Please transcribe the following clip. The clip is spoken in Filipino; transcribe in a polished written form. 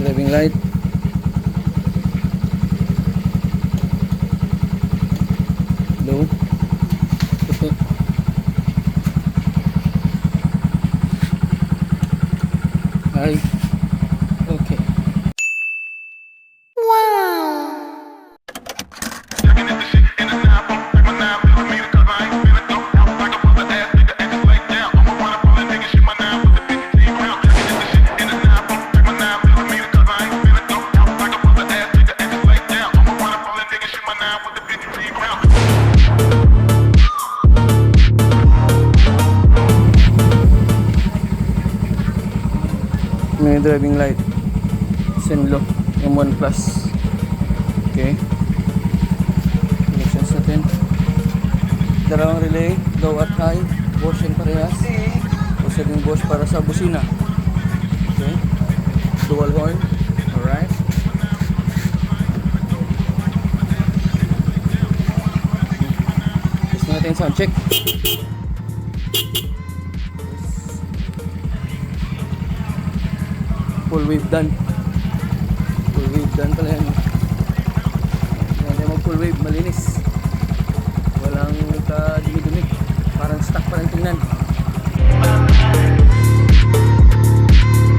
driving light. Low. Puti. High. Okay. May driving light. Senlo M1 Plus. Okay. Connections natin. Dalawang relay, low at high. Bosch and parehas. Isa din Bosch para sa busina. Okay. Dual horn. Alright. Gusto natin sound check. Full wave done. Full wave done pala yan. Yan tayo mag full wave, malinis. Walang ka dumi-dumi. Parang stock pa rin tingnan.